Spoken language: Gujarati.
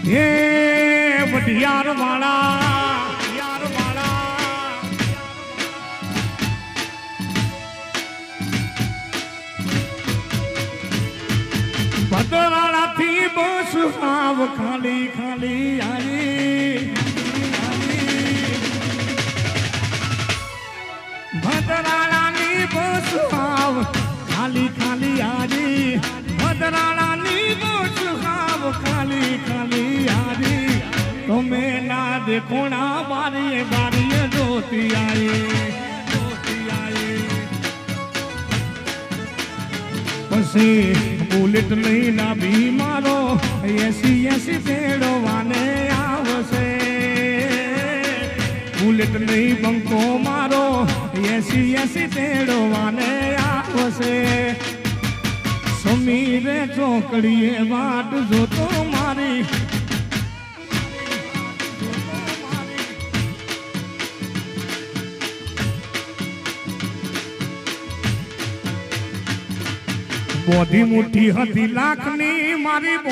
હે વઢિયાર વાળા ભદરાણા થી બસ આવ ખાલી ખાલી આવી ભદરાણા ની બસ આવ ખાલી ખાલી આવી ભદરાણા ની બસ આવ ખાલી ખાલી આવી તમે ના દેખો ના બારીએ બારીએ જોતી આવી પછી બુલેટ નહીં ના ભી મારો 80 તેડવાને આવશે બુલેટ નહીં બંકો મારો 80 તેડવાને આવશે સમીરે ચોકડીએ વાટ જોતો મારી બોધી મુઠ્ઠી હતી લાખની મારી